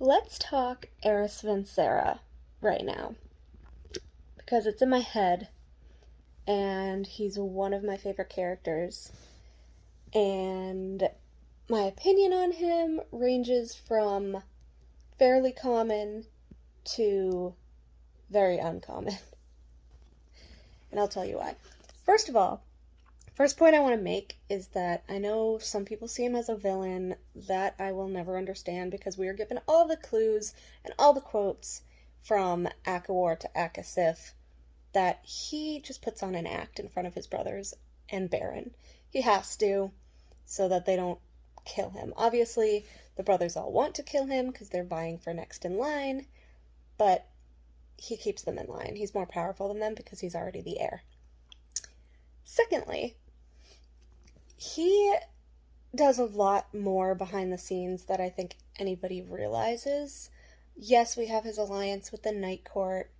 Let's talk Eris Vanserra right now because it's in my head and he's one of my favorite characters. And my opinion on him ranges from fairly common to very uncommon. And I'll tell you why. First of all, first point I want to make is that I know some people see him as a villain. That I will never understand because we are given all the clues and all the quotes from ACOTAR to ACOSIF that he just puts on an act in front of his brothers and Baron. He has to, so that they don't kill him. Obviously, the brothers all want to kill him because they're vying for next in line, but he keeps them in line. He's more powerful than them because he's already the heir. Secondly, he does a lot more behind the scenes that I think anybody realizes. Yes, we have his alliance with the Night Court.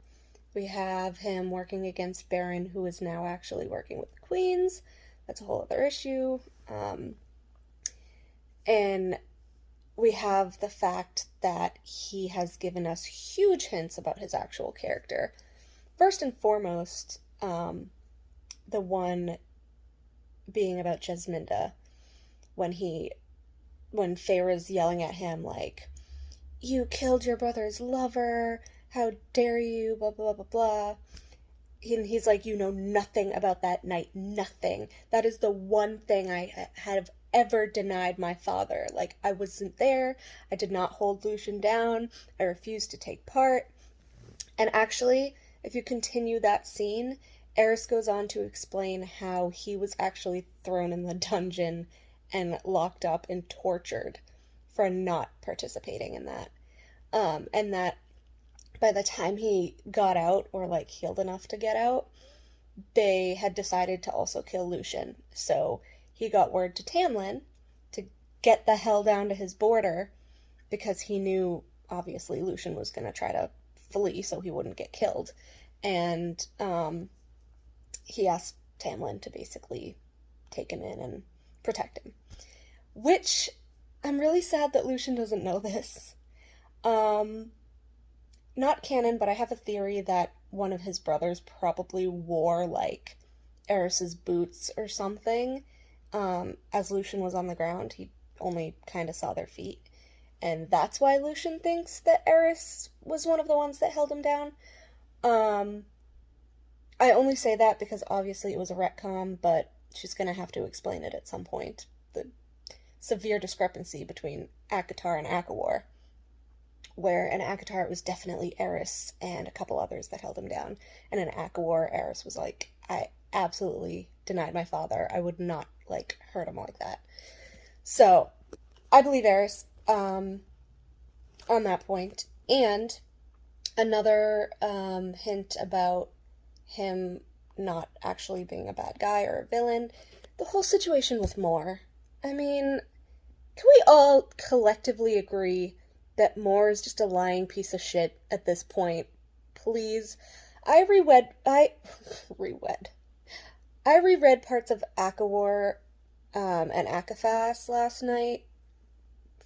We have him working against Baron, who is now actually working with the Queens. That's a whole other issue. And we have the fact that he has given us huge hints about his actual character. First and foremost, the one being about Jasminda, when Feyre's yelling at him like, "You killed your brother's lover, how dare you, blah blah blah blah." And he's like, "You know nothing about that night, nothing. That is the one thing I have ever denied my father. Like, I wasn't there, I did not hold Lucian down, I refused to take part." And actually, if you continue that scene, Eris goes on to explain how he was actually thrown in the dungeon and locked up and tortured for not participating in that. And that by the time he got out, or like healed enough to get out, they had decided to also kill Lucian. So he got word to Tamlin to get the hell down to his border because he knew, obviously, Lucian was going to try to flee so he wouldn't get killed. And he asked Tamlin to basically take him in and protect him. Which, I'm really sad that Lucian doesn't know this. Not canon, but I have a theory that one of his brothers probably wore, like, Eris's boots or something. As Lucian was on the ground, he only kind of saw their feet. And that's why Lucian thinks that Eris was one of the ones that held him down. I only say that because obviously it was a retcon, but she's going to have to explain it at some point. The severe discrepancy between ACOTAR and ACOWAR, where in ACOTAR it was definitely Eris and a couple others that held him down, and in ACOWAR, Eris was like, "I absolutely denied my father. I would not, like, hurt him like that." So, I believe Eris, on that point. And another hint about him not actually being a bad guy or a villain, the whole situation with Moore. I mean, can we all collectively agree that Moore is just a lying piece of shit at this point? Please. I reread parts of ACOWAR and ACOFAS last night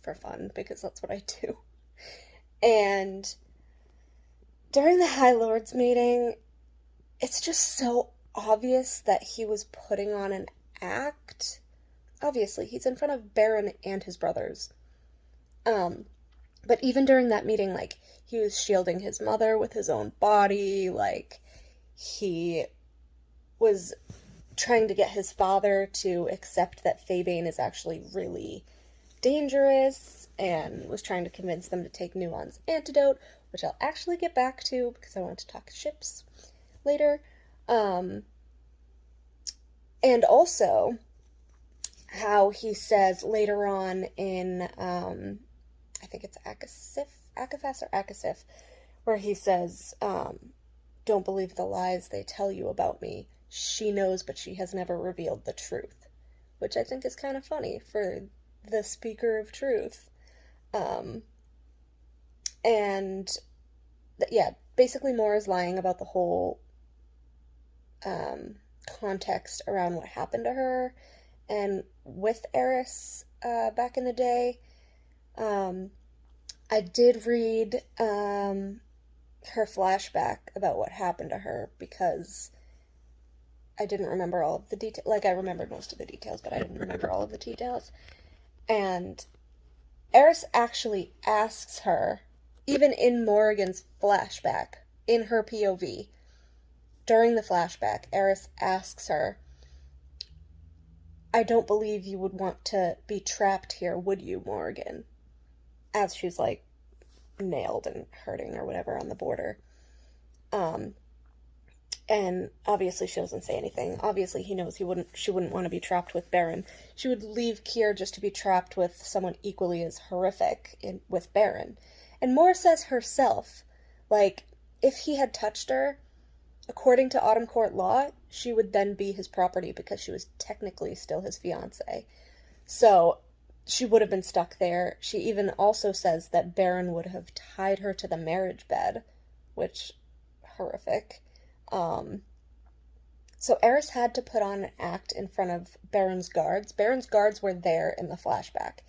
for fun, because that's what I do. And during the High Lords meeting, it's just so obvious that he was putting on an act. Obviously, he's in front of Baron and his brothers. But even during that meeting, like, he was shielding his mother with his own body, like, he was trying to get his father to accept that Fabane is actually really dangerous, and was trying to convince them to take Nuon's antidote, which I'll actually get back to because I want to talk ships later. And also how he says later on in I think it's ACOFAS or ACOSIF, where he says, "Don't believe the lies they tell you about me. She knows, but she has never revealed the truth," which I think is kind of funny for the speaker of truth. Yeah, basically Moore is lying about the whole context around what happened to her and with Eris back in the day. I did read her flashback about what happened to her because I didn't remember all of the details. Like, I remembered most of the details, but I didn't remember all of the details. And Eris actually asks her, even in Morrigan's flashback, in her POV, during the flashback, Eris asks her, I don't believe you would want to be trapped here, would you, Morrigan? As she's, like, nailed and hurting or whatever on the border. And obviously she doesn't say anything. Obviously he knows she wouldn't want to be trapped with Baron. She would leave Kier just to be trapped with someone equally as horrific with Baron. And Moore says herself, like, if he had touched her, according to Autumn Court law, she would then be his property because she was technically still his fiancée. So she would have been stuck there. She even also says that Baron would have tied her to the marriage bed, which, horrific. So Eris had to put on an act in front of Baron's guards. Baron's guards were there in the flashback.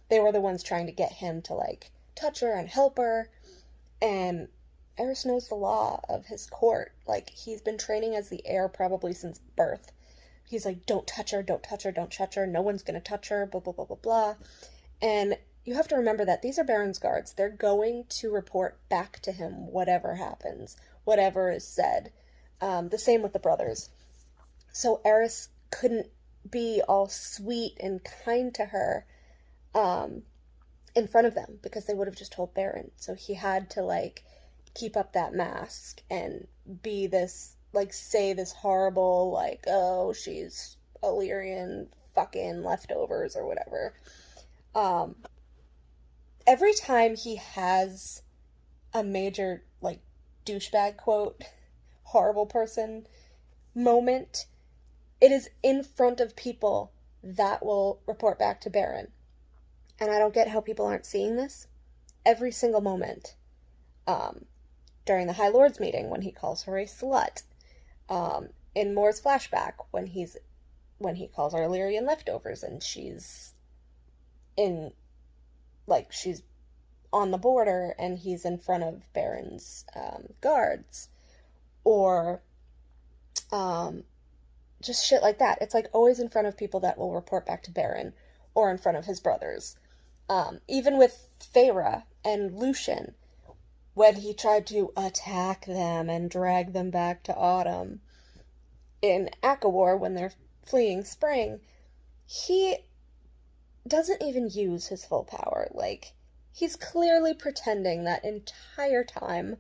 They were the ones trying to get him to, like, touch her and help her. And Eris knows the law of his court. Like, he's been training as the heir probably since birth. He's like, don't touch her, don't touch her, don't touch her. No one's gonna touch her, blah, blah, blah, blah, blah. And you have to remember that these are Baron's guards. They're going to report back to him whatever happens, whatever is said. The same with the brothers. So Eris couldn't be all sweet and kind to her in front of them because they would have just told Baron. So he had to, like, keep up that mask and be this, like, say this horrible, like, oh, she's Illyrian fucking leftovers or whatever. Every time he has a major, like, douchebag quote, horrible person moment, it is in front of people that will report back to Baron. And I don't get how people aren't seeing this. Every single moment. During the High Lords meeting, when he calls her a slut. In Moore's flashback, when he calls her Illyrian leftovers, and she's she's on the border, and he's in front of Baron's guards. Or just shit like that. It's, like, always in front of people that will report back to Baron, or in front of his brothers. Even with Feyre and Lucian, when he tried to attack them and drag them back to Autumn in ACOTAR when they're fleeing Spring, he doesn't even use his full power. Like, he's clearly pretending that entire time,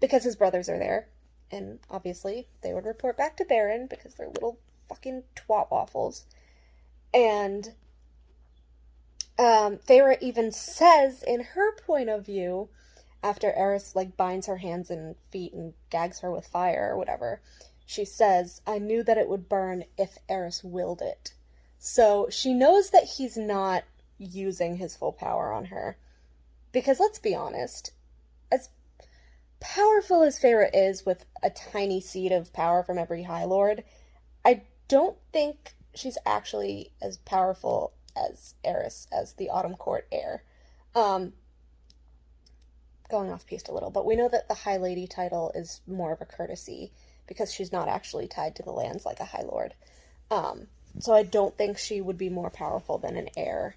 because his brothers are there. And obviously, they would report back to Baron because they're little fucking twat waffles. And Feyre even says, in her point of view, after Eris, like, binds her hands and feet and gags her with fire or whatever, she says, I knew that it would burn if Eris willed it. So she knows that he's not using his full power on her. Because let's be honest, as powerful as Feyre is with a tiny seed of power from every High Lord, I don't think she's actually as powerful as Eris, as the Autumn Court heir. Going off piste a little, but we know that the High Lady title is more of a courtesy because she's not actually tied to the lands like a High Lord. So I don't think she would be more powerful than an heir.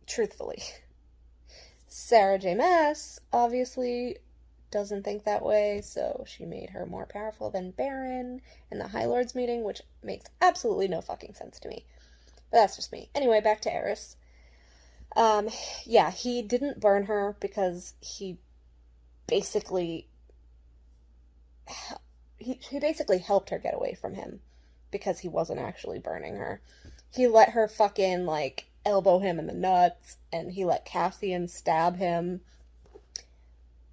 Truthfully. Sarah J. Maas obviously doesn't think that way, so she made her more powerful than Baron in the High Lords meeting, which makes absolutely no fucking sense to me. But that's just me. Anyway, back to Eris. Yeah, he didn't burn her because he basically helped her get away from him because he wasn't actually burning her. He let her fucking, like, elbow him in the nuts, and he let Cassian stab him,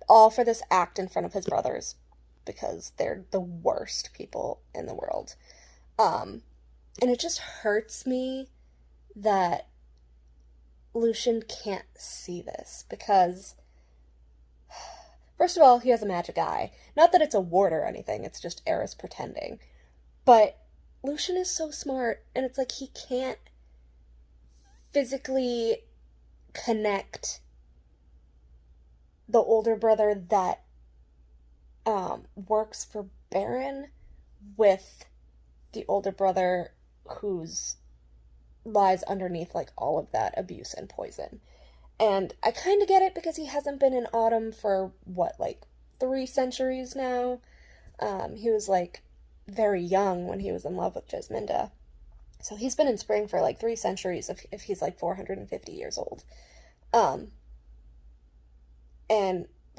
all for this act in front of his brothers because they're the worst people in the world. And it just hurts me that Lucian can't see this because, first of all, he has a magic eye. Not that it's a ward or anything, it's just Eris pretending. But Lucian is so smart, and it's like he can't physically connect the older brother that works for Baron with the older brother who's lies underneath like all of that abuse and poison. And I kind of get it because he hasn't been in Autumn for what, like 3 centuries now. He was like very young when he was in love with Jasminda. So he's been in Spring for like 3 centuries if he's like 450 years old.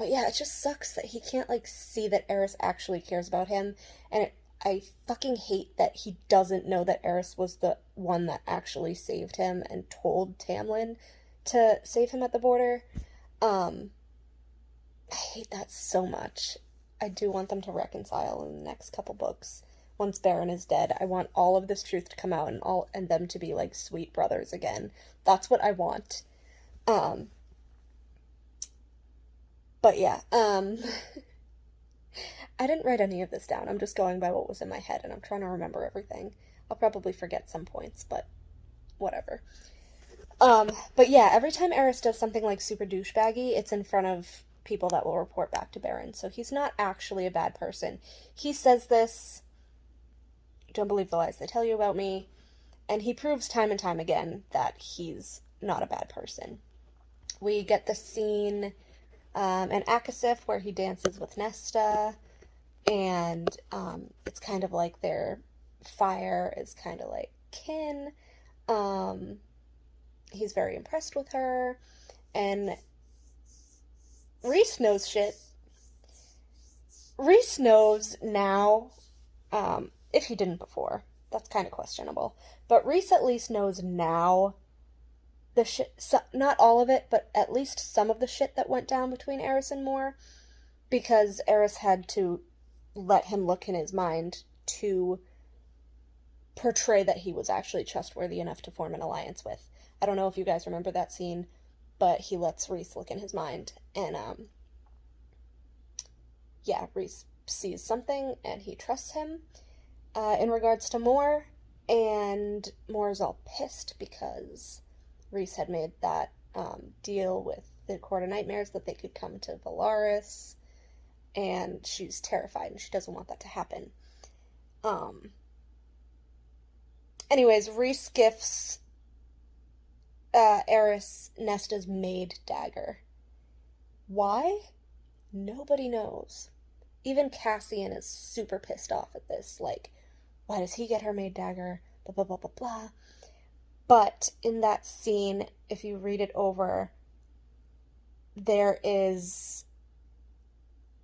But yeah, it just sucks that he can't like see that Eris actually cares about him. And I fucking hate that he doesn't know that Eris was the one that actually saved him and told Tamlin to save him at the border. I hate that so much. I do want them to reconcile in the next couple books. Once Baron is dead, I want all of this truth to come out and them to be like sweet brothers again. That's what I want. But yeah, I didn't write any of this down. I'm just going by what was in my head, and I'm trying to remember everything. I'll probably forget some points, but whatever. But yeah, every time Eris does something like super douchebaggy, it's in front of people that will report back to Baron. So he's not actually a bad person. He says this, don't believe the lies they tell you about me, and he proves time and time again that he's not a bad person. We get the scene in Akasif where he dances with Nesta, and it's kind of like their fire is kind of like kin. He's very impressed with her, and Rhys knows shit. Rhys knows now, if he didn't before. That's kind of questionable. But Rhys at least knows now the shit, not all of it, but at least some of the shit that went down between Eris and Mor, because Eris had to let him look in his mind to portray that he was actually trustworthy enough to form an alliance with. I don't know if you guys remember that scene, but he lets Rhys look in his mind, and yeah, Rhys sees something and he trusts him. In regards to Mor, and Mor's all pissed because Rhys had made that deal with the Court of Nightmares that they could come to Valaris, and she's terrified and she doesn't want that to happen. Anyways, Rhys gifts Eris Nesta's maid dagger. Why? Nobody knows. Even Cassian is super pissed off at this. Like, why does he get her maid dagger? Blah, blah, blah, blah, blah. But in that scene, if you read it over, there is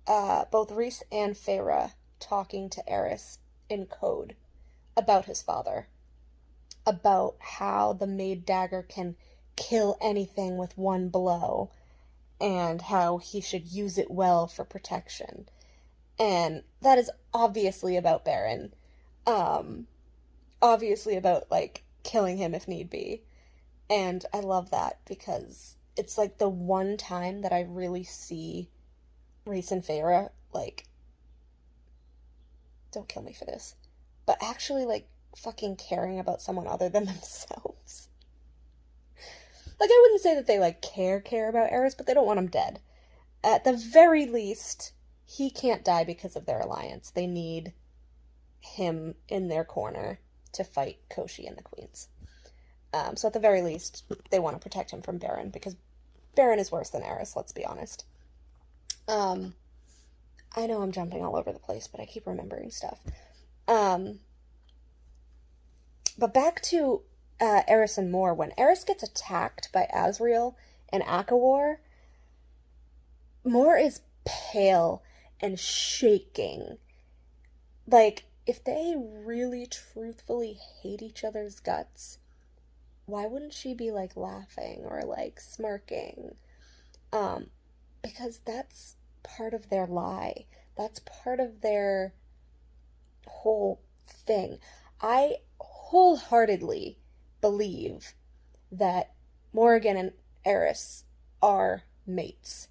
both Rhys and Feyre talking to Eris in code about his father. About how the maid dagger can kill anything with one blow, and how he should use it well for protection. And that is obviously about Baron. Obviously about, like, killing him if need be. And I love that because it's, like, the one time that I really see Rhys and Feyre, like, don't kill me for this, but actually, like, fucking caring about someone other than themselves. Like, I wouldn't say that they, like, care about Eris, but they don't want him dead. At the very least, he can't die because of their alliance. They need him in their corner to fight Koshi and the Queens. So at the very least, they want to protect him from Baron, because Baron is worse than Eris, let's be honest. I know I'm jumping all over the place, but I keep remembering stuff. But back to Eris and Mor. When Eris gets attacked by Azriel and Akawar, Mor is pale and shaking. Like, if they really truthfully hate each other's guts, why wouldn't she be, like, laughing or, like, smirking? Because that's part of their lie. That's part of their whole thing. I wholeheartedly believe that Morrigan and Eris are mates.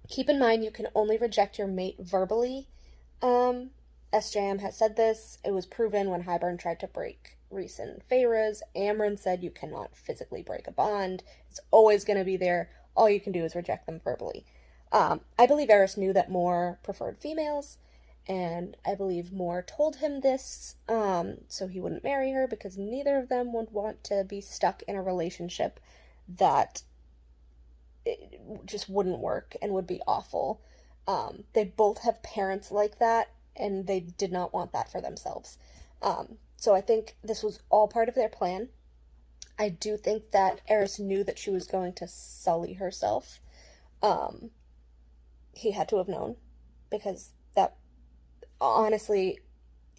Keep in mind you can only reject your mate verbally. SJM has said this. It was proven when Hybern tried to break Rhys and Feyre's. Amren said you cannot physically break a bond. It's always going to be there. All you can do is reject them verbally. I believe Eris knew that Mor preferred females, and I believe Mor told him this so he wouldn't marry her, because neither of them would want to be stuck in a relationship that it just wouldn't work and would be awful. They both have parents like that, and they did not want that for themselves. So I think this was all part of their plan. I do think that Eris knew that she was going to sully herself. He had to have known, because that, honestly,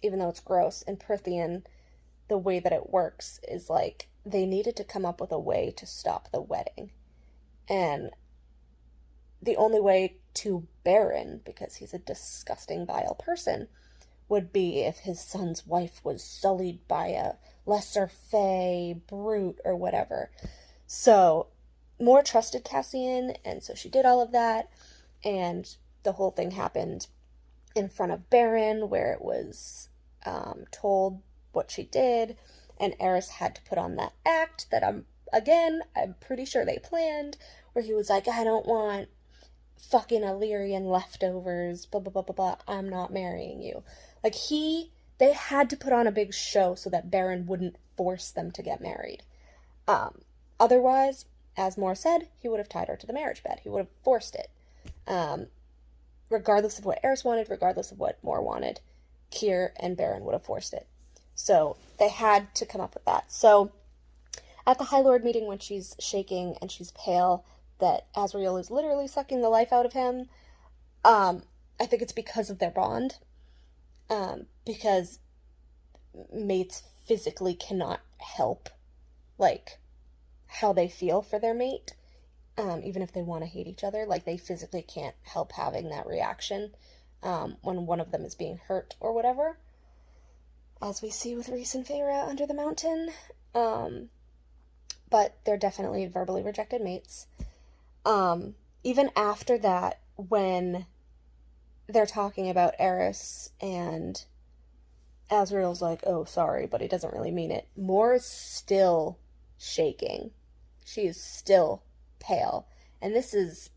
even though it's gross, in Prythian, the way that it works is like they needed to come up with a way to stop the wedding. And the only way to Baron, because he's a disgusting, vile person, would be if his son's wife was sullied by a lesser fae, brute, or whatever. So, Mor trusted Cassian, and so she did all of that, and the whole thing happened in front of Baron, where it was told what she did, and Eris had to put on that act that I'm pretty sure they planned, where he was like, I don't want fucking Illyrian leftovers, blah, blah, blah, blah, blah, I'm not marrying you. Like, they had to put on a big show so that Baron wouldn't force them to get married. Otherwise, as Mor said, he would have tied her to the marriage bed. He would have forced it. Regardless of what Eris wanted, regardless of what Mor wanted, Keir and Baron would have forced it. So they had to come up with that. So at the High Lord meeting, when she's shaking and she's pale, that Azriel is literally sucking the life out of him, I think it's because of their bond. Because mates physically cannot help, like, how they feel for their mate, even if they want to hate each other. Like, they physically can't help having that reaction when one of them is being hurt or whatever, as we see with Rhys and Feyre under the mountain. But they're definitely verbally rejected mates. Even after that, when they're talking about Eris, and Azriel's like, oh, sorry, but he doesn't really mean it, Mor is still shaking. She is still pale. And this is,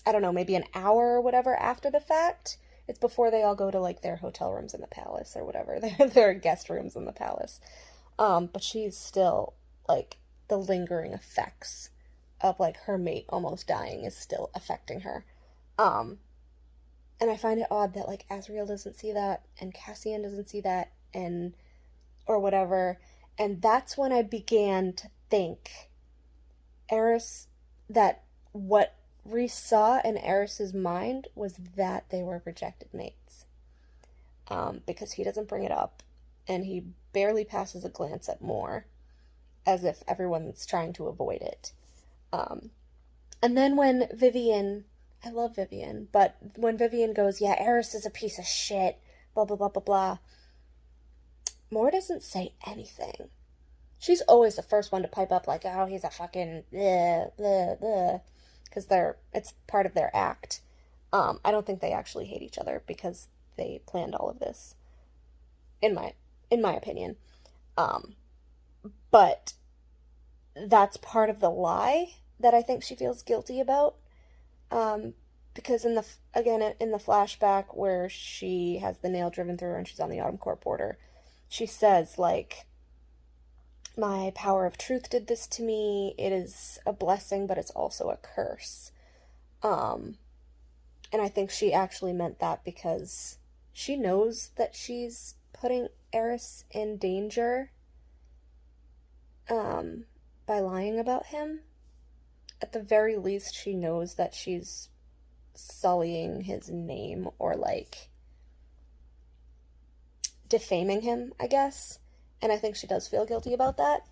I don't know, maybe an hour or whatever after the fact. It's before they all go to, like, their hotel rooms in the palace or whatever. Their guest rooms in the palace. But she's still, like, the lingering effects of, like, her mate almost dying is still affecting her. And I find it odd that, like, Azriel doesn't see that, and Cassian doesn't see that, and, or whatever. And that's when I began to think that what Rhys saw in Eris's mind was that they were rejected mates. Because he doesn't bring it up, and he barely passes a glance at Mor, as if everyone's trying to avoid it. And then when Vivian, I love Vivian, but when Vivian goes, yeah, Eris is a piece of shit, blah, blah, blah, blah, blah, Mor doesn't say anything. She's always the first one to pipe up, like, oh, he's a fucking bleh, bleh, bleh, because it's part of their act. I don't think they actually hate each other, because they planned all of this, in my opinion. But that's part of the lie that I think she feels guilty about. Because in the flashback where she has the nail driven through her and she's on the Autumn Court border, she says, like, my power of truth did this to me. It is a blessing, but it's also a curse. And I think she actually meant that because she knows that she's putting Eris in danger, by lying about him. At the very least, she knows that she's sullying his name, or, like, defaming him, I guess. And I think she does feel guilty about that.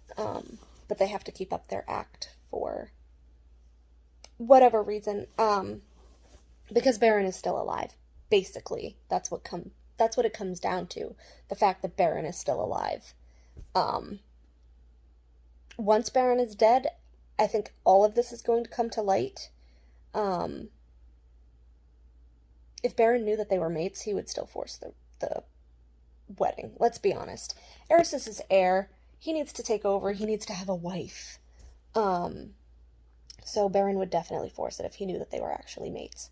But they have to keep up their act for whatever reason. Because Baron is still alive. Basically, that's what it comes down to. The fact that Baron is still alive. Once Baron is dead, I think all of this is going to come to light. If Baron knew that they were mates, he would still force the wedding. Let's be honest. Eris is his heir. He needs to take over. He needs to have a wife. Um, so Baron would definitely force it if he knew that they were actually mates.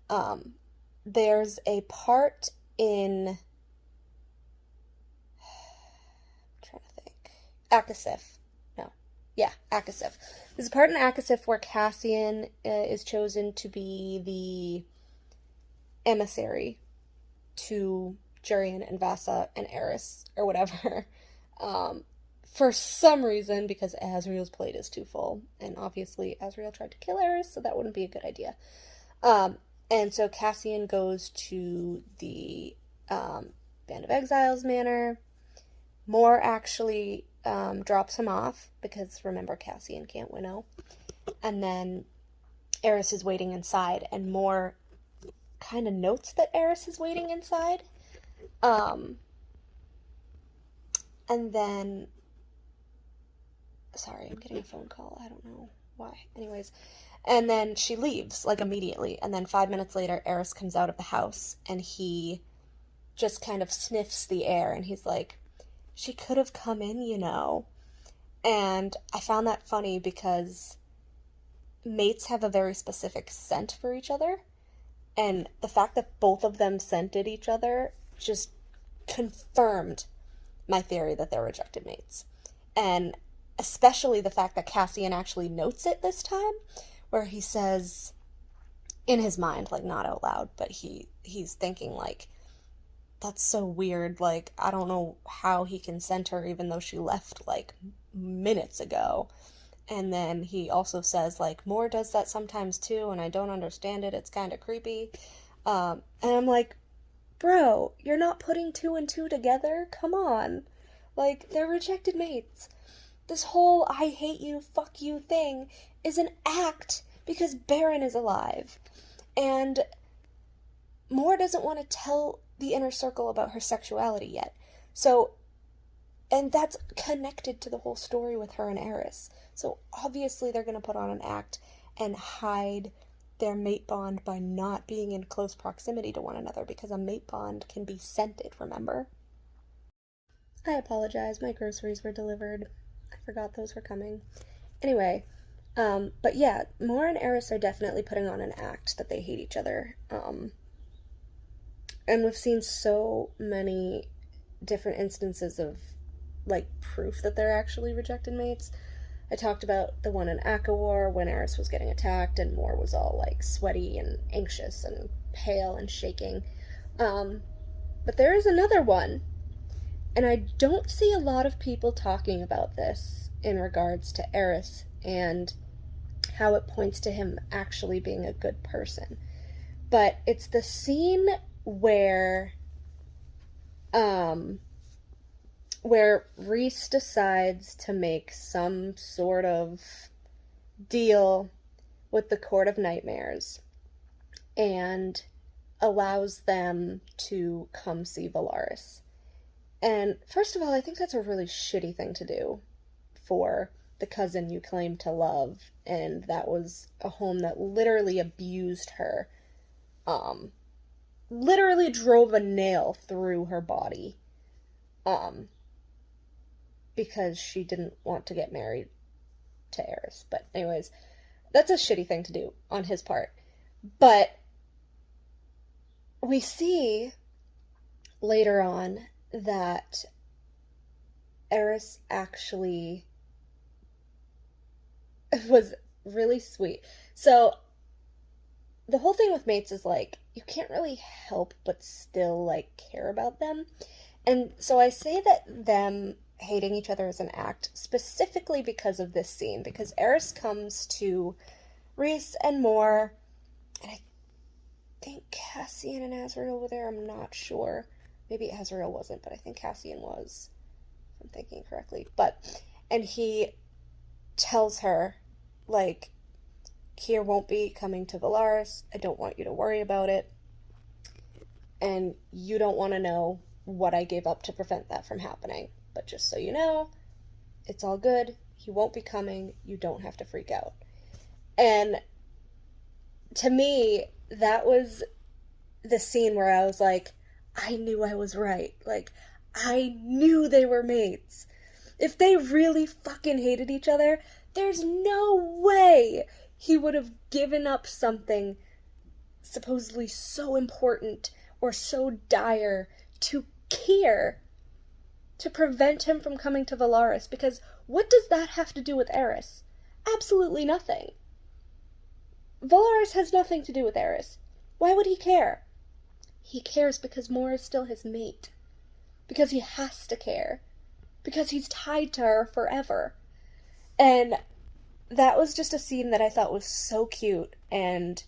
Um, there's a part in, I'm trying to think, Akasif. No. Yeah, Akasif. There's a part in Akasif where Cassian is chosen to be the emissary to Jurian and Vasa and Eris, or whatever. Um, for some reason, because Azriel's plate is too full. And obviously, Azriel tried to kill Eris, so that wouldn't be a good idea. And so Cassian goes to the Band of Exiles manor. Moore actually drops him off, because remember, Cassian can't winnow. And then Eris is waiting inside, and Moore kind of notes that Eris is waiting inside. And then, sorry, I'm getting a phone call. I don't know why. Anyways, and then she leaves, like, immediately. And then 5 minutes later, Eris comes out of the house, and he just kind of sniffs the air, and he's like, she could have come in, you know. And I found that funny because mates have a very specific scent for each other. And the fact that both of them scented each other just confirmed my theory that they're rejected mates. And especially the fact that Cassian actually notes it this time, where he says, in his mind, like, not out loud, but he's thinking, like, that's so weird, like, I don't know how he can scent her even though she left, like, minutes ago. And then he also says, like, Moore does that sometimes too, and I don't understand it, it's kind of creepy. And I'm like, bro, you're not putting two and two together? Come on. Like, they're rejected mates. This whole I hate you, fuck you thing is an act because Baron is alive. And Moore doesn't want to tell the inner circle about her sexuality yet. So, and that's connected to the whole story with her and Eris. So obviously they're going to put on an act and hide their mate bond by not being in close proximity to one another, because a mate bond can be scented, remember? I apologize, my groceries were delivered. I forgot those were coming. Anyway, but yeah, Moore and Eris are definitely putting on an act that they hate each other. And we've seen so many different instances of, like, proof that they're actually rejected mates. I talked about the one in ACOTAR when Eris was getting attacked and Moore was all, like, sweaty and anxious and pale and shaking. But there is another one, and I don't see a lot of people talking about this in regards to Eris and how it points to him actually being a good person. But it's the scene where Rhys decides to make some sort of deal with the Court of Nightmares and allows them to come see Valaris. And first of all, I think that's a really shitty thing to do for the cousin you claim to love, and that was a home that literally abused her. Literally drove a nail through her body. Because she didn't want to get married to Eris. But anyways, that's a shitty thing to do on his part. But we see later on that Eris actually was really sweet. So the whole thing with mates is, like, you can't really help but still, like, care about them. And so I say that them hating each other is an act specifically because of this scene, because Eris comes to Rhys and Moore, and I think Cassian and Azriel were there, I'm not sure. Maybe Azriel wasn't, but I think Cassian was, if I'm thinking correctly. And he tells her, like, Kier won't be coming to Valaris, I don't want you to worry about it, and you don't want to know what I gave up to prevent that from happening. But just so you know, it's all good. He won't be coming. You don't have to freak out. And to me, that was the scene where I was like, I knew I was right. Like, I knew they were mates. If they really fucking hated each other, there's no way he would have given up something supposedly so important or so dire to Kier to prevent him from coming to Valaris, because what does that have to do with Eris? Absolutely nothing. Valaris has nothing to do with Eris. Why would he care? He cares because Mor is still his mate. Because he has to care. Because he's tied to her forever. And that was just a scene that I thought was so cute and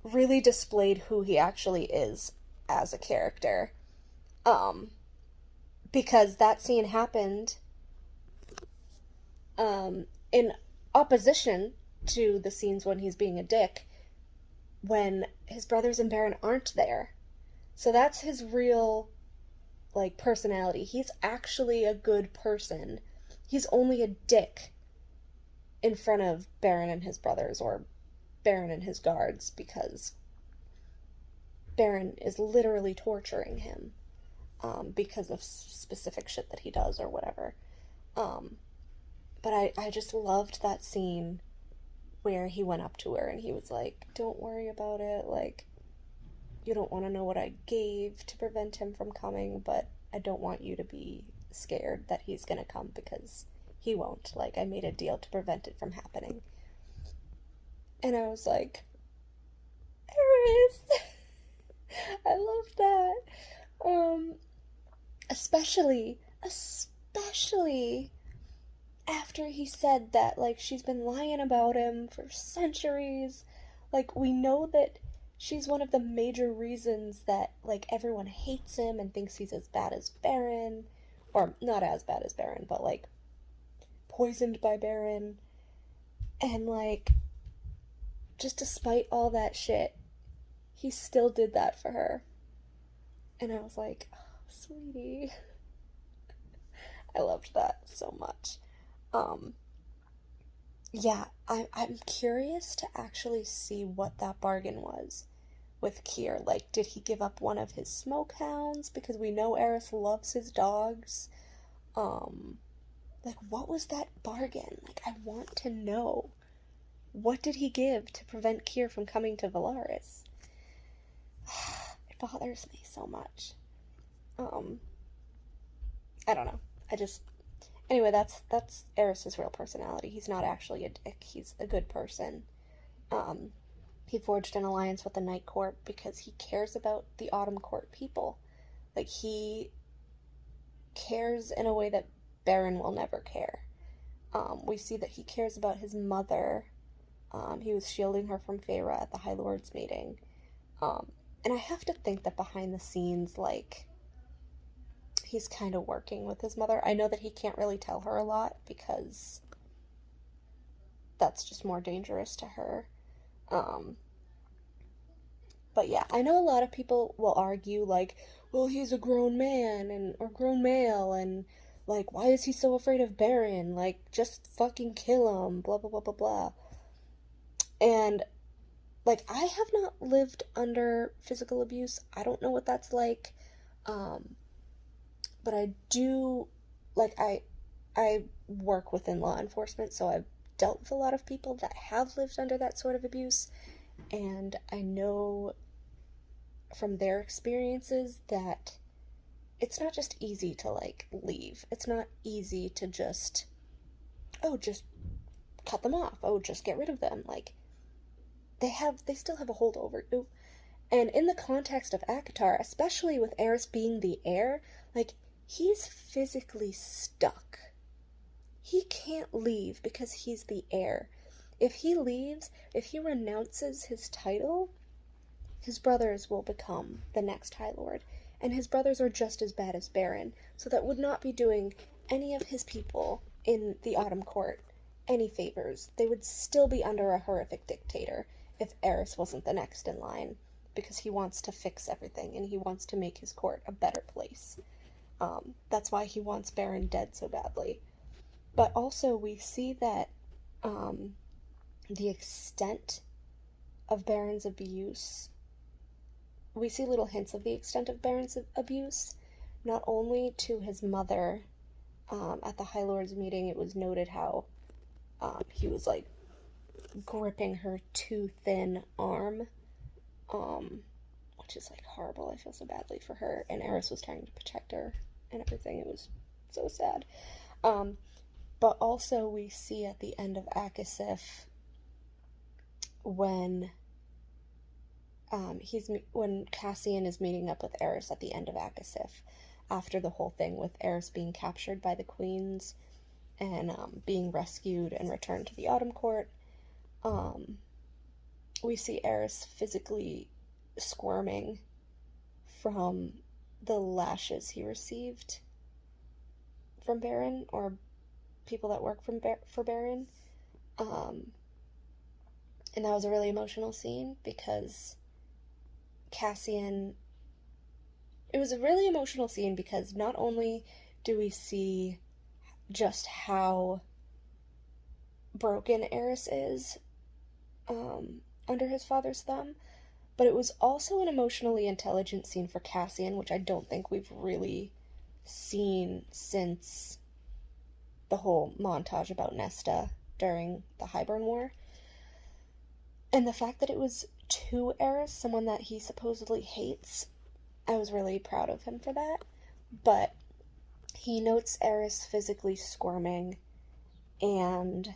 really displayed who he actually is as a character. Because that scene happened in opposition to the scenes when he's being a dick, when his brothers and Baron aren't there. So that's his real, like, personality. He's actually a good person. He's only a dick in front of Baron and his brothers, or Baron and his guards, because Baron is literally torturing him because of specific shit that he does or whatever. But I just loved that scene where he went up to her and he was like, don't worry about it, like, you don't want to know what I gave to prevent him from coming, but I don't want you to be scared that he's gonna come, because he won't. Like, I made a deal to prevent it from happening. And I was like, Eris! I love that. Especially after he said that, like, she's been lying about him for centuries. Like, we know that she's one of the major reasons that, like, everyone hates him and thinks he's as bad as Baron. Or, not as bad as Baron, but, like, poisoned by Baron. And, like, just despite all that shit, he still did that for her. And I was like, oh, sweetie. I loved that so much. Yeah, I'm curious to actually see what that bargain was with Kier. Like, did he give up one of his smoke hounds? Because we know Eris loves his dogs. Like, what was that bargain? Like, I want to know. What did he give to prevent Kier from coming to Valaris? It bothers me so much. I don't know. Anyway, that's Eris's real personality. He's not actually a dick. He's a good person. He forged an alliance with the Night Court because he cares about the Autumn Court people. Like, he cares in a way that Baron will never care. We see that he cares about his mother. He was shielding her from Feyre at the High Lords meeting. And I have to think that behind the scenes, like, he's kind of working with his mother. I know that he can't really tell her a lot because that's just more dangerous to her. But yeah, I know a lot of people will argue, like, well, he's a grown man or grown male, and, like, why is he so afraid of Baron? Like, just fucking kill him, blah, blah, blah, blah, blah. And, like, I have not lived under physical abuse. I don't know what that's like. But I do, like, I work within law enforcement, so I've dealt with a lot of people that have lived under that sort of abuse, and I know from their experiences that it's not just easy to, like, leave. It's not easy to just cut them off. Oh, just get rid of them. Like, they still have a hold over you. And in the context of ACOTAR, especially with Eris being the heir, like, he's physically stuck. He can't leave because he's the heir. If he leaves, if he renounces his title, his brothers will become the next High Lord. And his brothers are just as bad as Baron, so that would not be doing any of his people in the Autumn Court any favors. They would still be under a horrific dictator if Eris wasn't the next in line, because he wants to fix everything and he wants to make his court a better place. That's why he wants Baron dead so badly. But also we see that the extent of Baron's abuse, we see little hints of the extent of Baron's abuse not only to his mother, at the High Lords meeting, it was noted how he was like gripping her too thin arm, which is like horrible. I feel so badly for her. And Eris was trying to protect her and everything. It was so sad. But also we see at the end of ACOTAR when when Cassian is meeting up with Eris at the end of ACOTAR, after the whole thing with Eris being captured by the queens and being rescued and returned to the Autumn Court, we see Eris physically squirming from the lashes he received from Baron, or people that work for Baron. And that was a really emotional scene because it was a really emotional scene because not only do we see just how broken Eris is under his father's thumb, but it was also an emotionally intelligent scene for Cassian, which I don't think we've really seen since the whole montage about Nesta during the Highborn War. And the fact that it was to Eris, someone that he supposedly hates, I was really proud of him for that. But he notes Eris physically squirming, and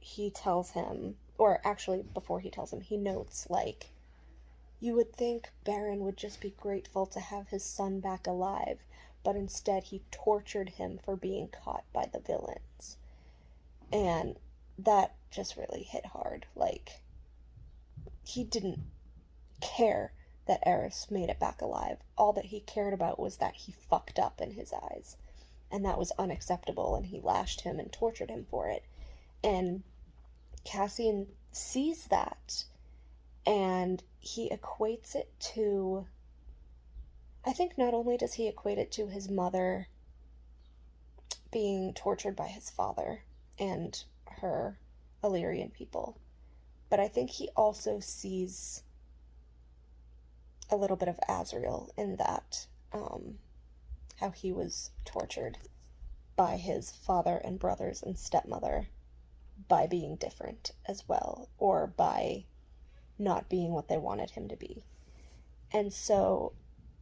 he tells him, or actually before he tells him, he notes, like, you would think Baron would just be grateful to have his son back alive, but instead he tortured him for being caught by the villains. And that just really hit hard. Like, he didn't care that Eris made it back alive. All that he cared about was that he fucked up in his eyes. And that was unacceptable, and he lashed him and tortured him for it. And Cassian sees that, and he equates it to... I think not only does he equate it to his mother being tortured by his father and her Illyrian people, but I think he also sees a little bit of Azriel in that, how he was tortured by his father and brothers and stepmother by being different as well, or by not being what they wanted him to be. And so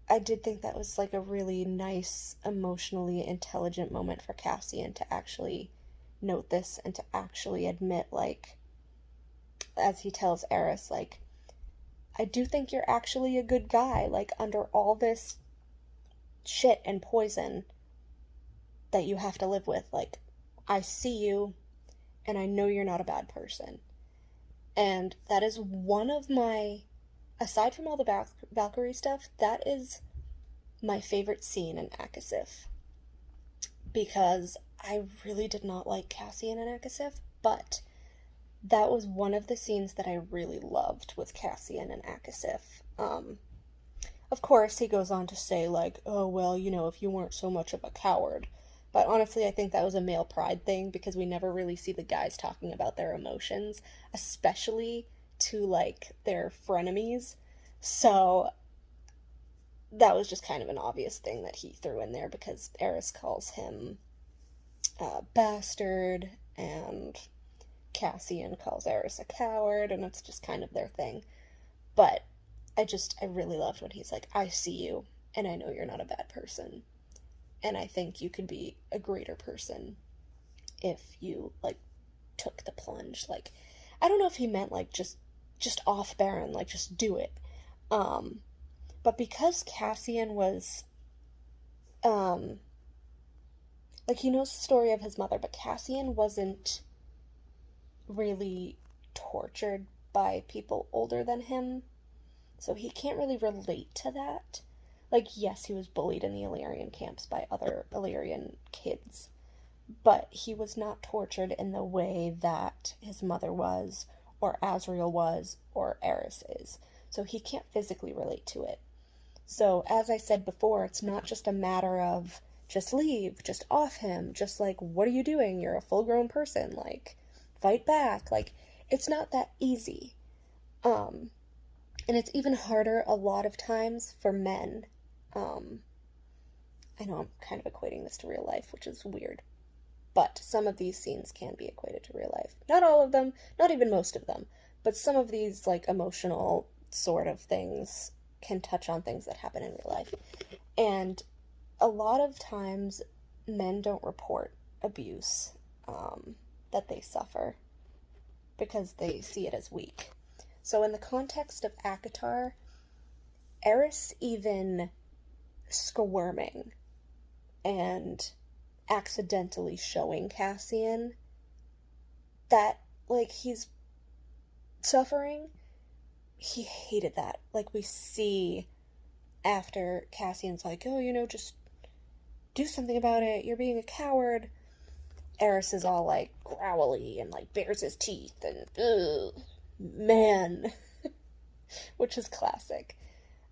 I did think that was like a really nice, emotionally intelligent moment for Cassian to actually note this and to actually admit, like, as he tells Eris, like, I do think you're actually a good guy, like, under all this shit and poison that you have to live with. Like, I see you, and I know you're not a bad person. And that is one of my, aside from all the Valkyrie stuff, that is my favorite scene in ACOTAR. Because I really did not like Cassian in ACOTAR, but that was one of the scenes that I really loved with Cassian and ACOTAR. Of course, he goes on to say, like, oh, well, you know, if you weren't so much of a coward. But honestly, I think that was a male pride thing, because we never really see the guys talking about their emotions, especially to, like, their frenemies. So that was just kind of an obvious thing that he threw in there, because Eris calls him bastard, and Cassian calls Eris a coward, and it's just kind of their thing. But I really loved when he's like, I see you, and I know you're not a bad person, and I think you could be a greater person if you, like, took the plunge. Like, I don't know if he meant, like, just off Baron, like, just do it. But because Cassian was, like, he knows the story of his mother, but Cassian wasn't really tortured by people older than him, so he can't really relate to that. Like, yes, he was bullied in the Illyrian camps by other Illyrian kids, but he was not tortured in the way that his mother was, or Azriel was, or Eris is. So he can't physically relate to it. So, as I said before, it's not just a matter of just leave, just off him, just like, what are you doing? You're a full-grown person, like, fight back. Like, it's not that easy. And it's even harder a lot of times for men. I know I'm kind of equating this to real life, which is weird, but some of these scenes can be equated to real life. Not all of them, not even most of them, but some of these, like, emotional sort of things can touch on things that happen in real life. And a lot of times, men don't report abuse that they suffer because they see it as weak. So in the context of ACOTAR, Eris even squirming and accidentally showing Cassian that, like, he's suffering, he hated that. Like, we see after Cassian's like, oh, you know, just do something about it, you're being a coward. Eris is all, like, growly and, like, bares his teeth and, ugh, man, which is classic.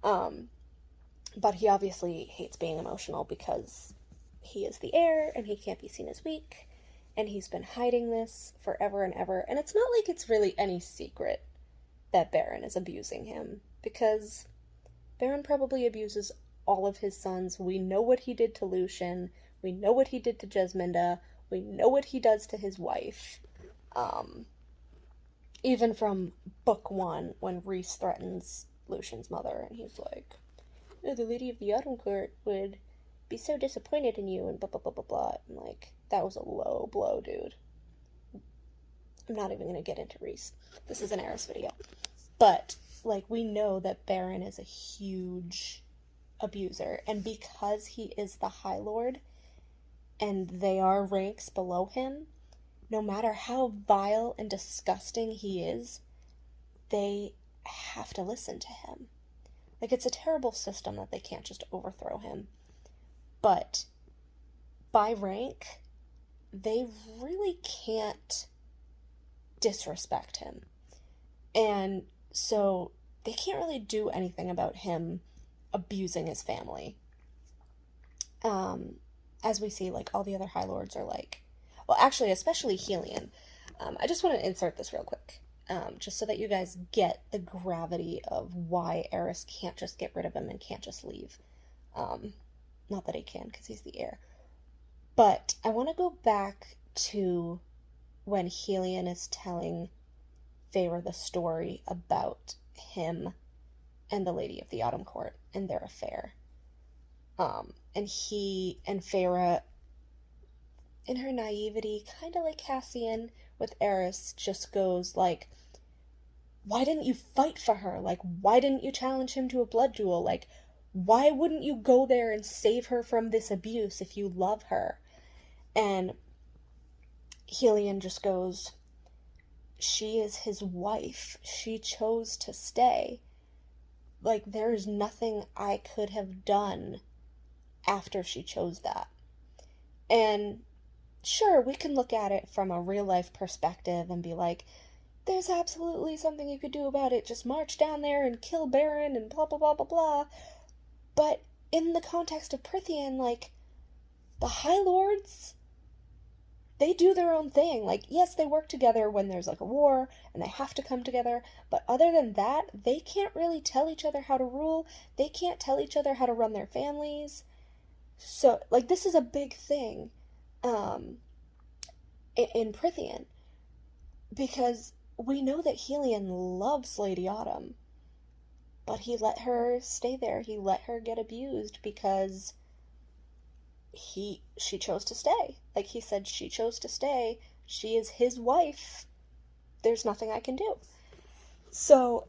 But he obviously hates being emotional because he is the heir and he can't be seen as weak, and he's been hiding this forever and ever. And it's not like it's really any secret that Baron is abusing him, because Baron probably abuses all of his sons. We know what he did to Lucian. We know what he did to Jesminda. We know what he does to his wife. Even from book 1, when Rhys threatens Lucian's mother, and he's like, oh, the Lady of the Autumn Court would be so disappointed in you, and blah, blah, blah, blah, blah. And, like, that was a low blow, dude. I'm not even going to get into Rhys. This is an Eris video. But, like, we know that Baron is a huge abuser, and because he is the High Lord, and they are ranks below him, no matter how vile and disgusting he is, they have to listen to him. Like, it's a terrible system that they can't just overthrow him. But by rank, they really can't disrespect him. And so they can't really do anything about him abusing his family. As we see, like, all the other High Lords are like, well, actually, especially Helion. I just want to insert this real quick, just so that you guys get the gravity of why Eris can't just get rid of him and can't just leave. Not that he can, because he's the heir. But I want to go back to when Helion is telling Feyre the story about him and the Lady of the Autumn Court and their affair. And he and Feyre, in her naivety, kind of like Cassian with Eris, just goes like, why didn't you fight for her? Like, why didn't you challenge him to a blood duel? Like, why wouldn't you go there and save her from this abuse if you love her? And Helion just goes, she is his wife. She chose to stay. Like, there's nothing I could have done after she chose that. And sure, we can look at it from a real life perspective and be like, there's absolutely something you could do about it. Just march down there and kill Baron and blah, blah, blah, blah, blah. But in the context of Prythian, like, the High Lords, they do their own thing. Like, yes, they work together when there's, like, a war, and they have to come together, but other than that, they can't really tell each other how to rule. They can't tell each other how to run their families. So, like, this is a big thing, in Prythian, because we know that Helion loves Lady Autumn, but he let her stay there. He let her get abused because she chose to stay. Like, he said, she chose to stay. She is his wife. There's nothing I can do. So,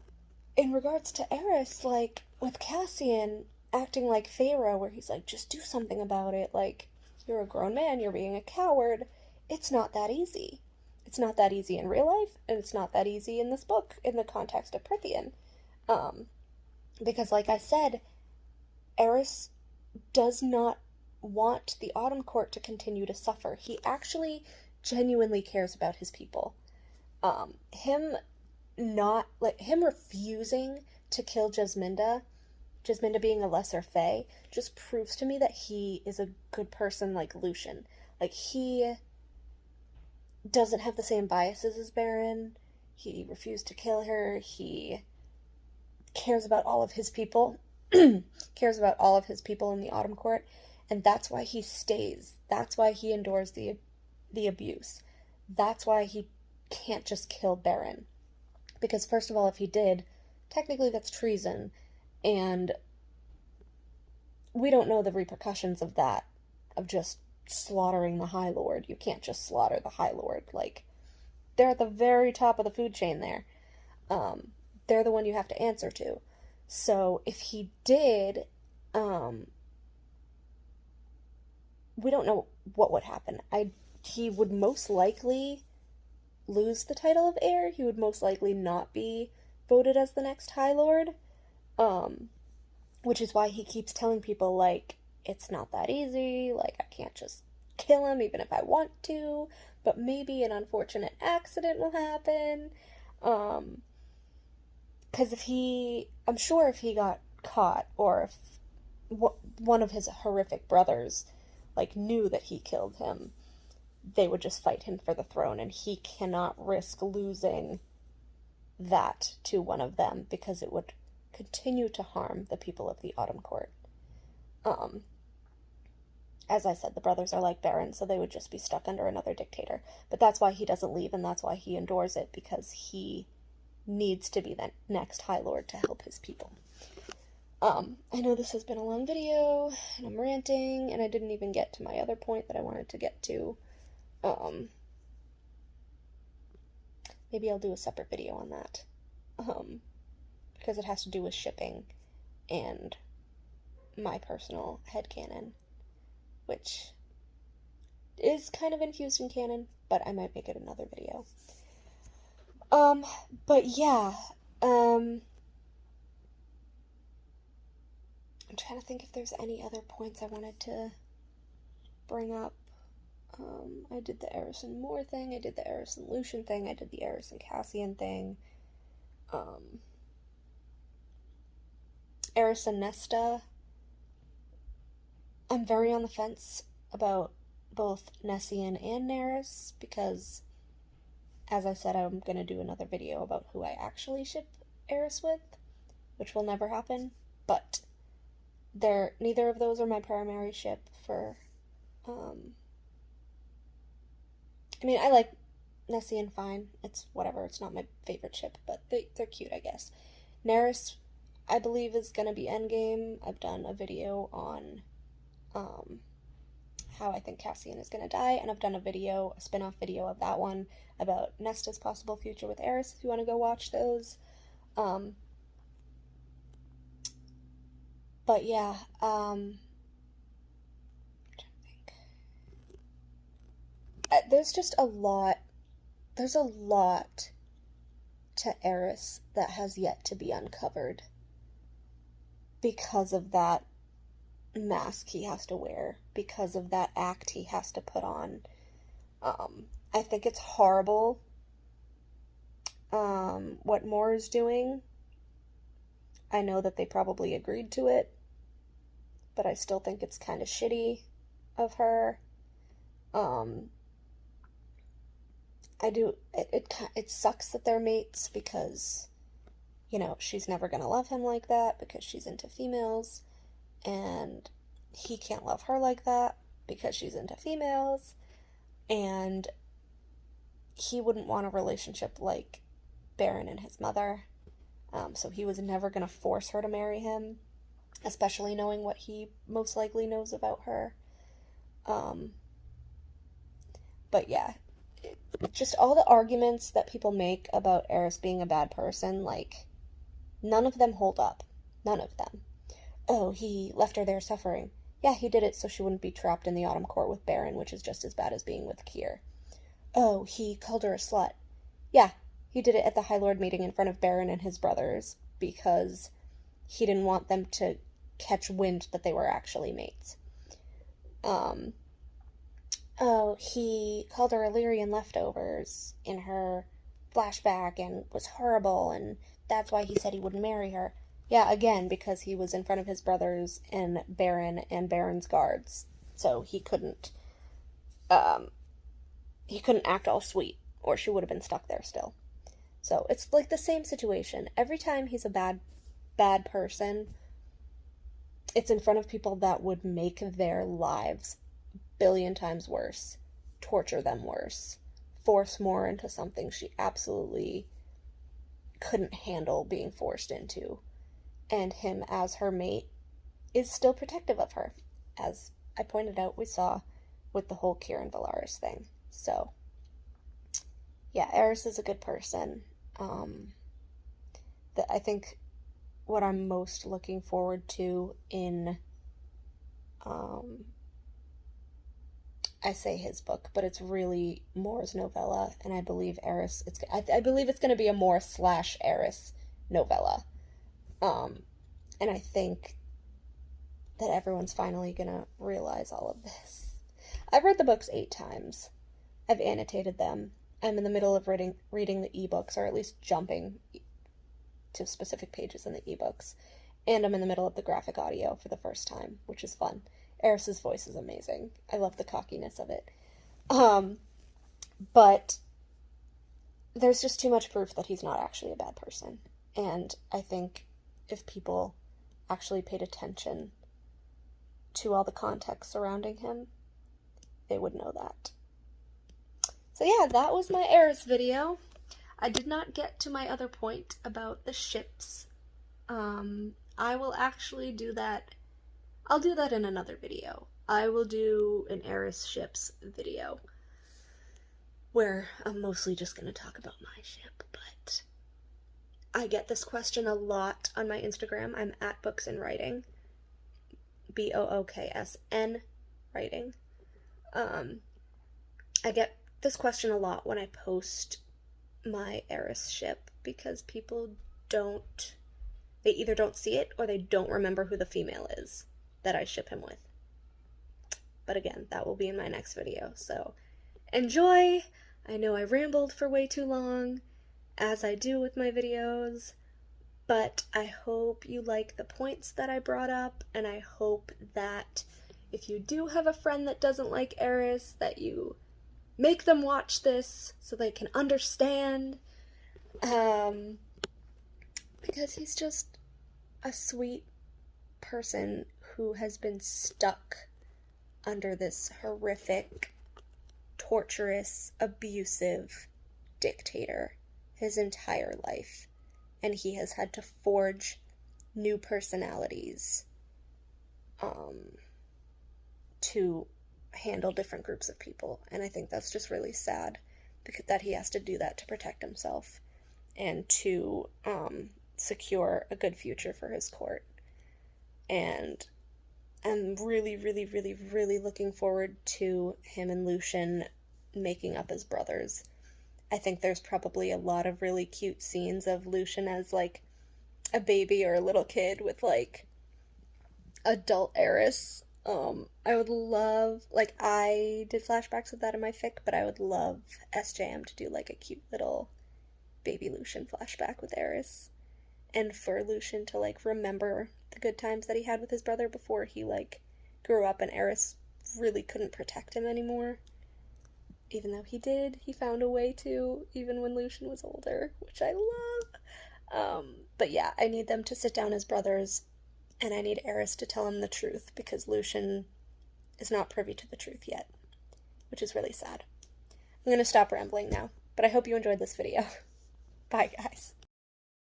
in regards to Eris, like, with Cassian acting like Feyre, where he's like, just do something about it. Like, you're a grown man, you're being a coward. It's not that easy. It's not that easy in real life, and it's not that easy in this book, in the context of Prythian. Because, like I said, Eris does not want the Autumn Court to continue to suffer. He actually genuinely cares about his people. Him refusing to kill Jesminda being a lesser fae, just proves to me that he is a good person like Lucian. Like, he doesn't have the same biases as Baron. He refused to kill her. He cares about all of his people. Cares about all of his people in the Autumn Court. And that's why he stays. That's why he endures the abuse. That's why he can't just kill Baron. Because first of all, if he did, technically that's treason, and we don't know the repercussions of that, of just slaughtering the High Lord. You can't just slaughter the High Lord. Like, they're at the very top of the food chain there. They're the one you have to answer to. So if he did, we don't know what would happen. He would most likely lose the title of heir. He would most likely not be voted as the next High Lord. Which is why he keeps telling people, like, it's not that easy, like, I can't just kill him even if I want to, but maybe an unfortunate accident will happen. Because I'm sure if he got caught, or if one of his horrific brothers, like, knew that he killed him, they would just fight him for the throne, and he cannot risk losing that to one of them, because it would continue to harm the people of the Autumn Court. As I said, the brothers are like Baron, so they would just be stuck under another dictator. But that's why he doesn't leave, and that's why he endures it, because he needs to be the next High Lord to help his people. I know this has been a long video, and I'm ranting, and I didn't even get to my other point that I wanted to get to. Maybe I'll do a separate video on that. Because it has to do with shipping and my personal headcanon, which is kind of infused in canon, but I might make it another video. But yeah, I'm trying to think if there's any other points I wanted to bring up. I did the Eris and Moore thing, I did the Eris and Lucian thing, I did the Eris and Cassian thing. Eris and Nesta. I'm very on the fence about both Nessian and Neris, because, as I said, I'm going to do another video about who I actually ship Eris with, which will never happen, but neither of those are my primary ship for, I mean, I like Nessian fine, it's whatever, it's not my favorite ship, but they're cute, I guess. Neris, I believe, is going to be endgame. I've done a video on how I think Cassian is going to die, and I've done a spin-off video of that one about Nesta's possible future with Eris, if you want to go watch those. But yeah, there's just a lot to Eris that has yet to be uncovered because of that mask he has to wear, because of that act he has to put on. I think it's horrible what Moore is doing. I know that they probably agreed to it, but I still think it's kind of shitty of her. It sucks that they're mates, because, you know, she's never gonna love him like that because she's into females, and he can't love her like that because she's into females, and he wouldn't want a relationship like Baron and his mother, so he was never gonna force her to marry him, especially knowing what he most likely knows about her. But yeah, just all the arguments that people make about Eris being a bad person, like, none of them hold up. None of them. Oh, he left her there suffering. Yeah, he did it so she wouldn't be trapped in the Autumn Court with Baron, which is just as bad as being with Kier. Oh, he called her a slut. Yeah, he did it at the High Lord meeting in front of Baron and his brothers, because he didn't want them to catch wind that they were actually mates. Oh, he called her Illyrian leftovers in her flashback and was horrible, and that's why he said he wouldn't marry her. Yeah, again, because he was in front of his brothers and Baron's guards, so he couldn't act all sweet, or she would have been stuck there still. So it's like the same situation. Every time he's a bad person, It's in front of people that would make their lives a billion times worse, torture them worse, force more into something she absolutely couldn't handle being forced into. And him, as her mate, is still protective of her, as I pointed out we saw with the whole Kieran Valaris thing. So, yeah, Eris is a good person. I think what I'm most looking forward to in, I say his book, but it's really Moore's novella, and I believe Eris. I believe it's going to be a Moore / Eris novella, and I think that everyone's finally going to realize all of this. I've read the books 8 times. I've annotated them. I'm in the middle of reading the ebooks, or at least jumping to specific pages in the ebooks, and I'm in the middle of the graphic audio for the first time, which is fun. Eris's voice is amazing. I love the cockiness of it. But there's just too much proof that he's not actually a bad person. And I think if people actually paid attention to all the context surrounding him, they would know that. So yeah, that was my Eris video. I did not get to my other point about the ships. I will actually do that. I'll do that in another video. I will do an Eris ships video where I'm mostly just going to talk about my ship, but I get this question a lot on my Instagram. I'm at Books and Writing. BOOKSN writing. I get this question a lot when I post my Eris ship, because people they either don't see it or they don't remember who the female is that I ship him with. But again, that will be in my next video, so enjoy! I know I rambled for way too long, as I do with my videos, but I hope you like the points that I brought up, and I hope that if you do have a friend that doesn't like Eris, that you make them watch this so they can understand, because he's just a sweet person who has been stuck under this horrific, torturous, abusive dictator his entire life, and he has had to forge new personalities to handle different groups of people, and I think that's just really sad, because that he has to do that to protect himself and to secure a good future for his court. And I'm really, really, really, really looking forward to him and Lucien making up as brothers. I think there's probably a lot of really cute scenes of Lucien as, like, a baby or a little kid with, like, adult Eris. I would love, like, I did flashbacks of that in my fic, but I would love SJM to do, like, a cute little baby Lucien flashback with Eris. And for Lucien to, like, remember the good times that he had with his brother before he, like, grew up and Eris really couldn't protect him anymore. Even though he did, he found a way to, even when Lucien was older, which I love. But yeah, I need them to sit down as brothers, and I need Eris to tell him the truth, because Lucien is not privy to the truth yet, which is really sad. I'm going to stop rambling now, but I hope you enjoyed this video. Bye, guys.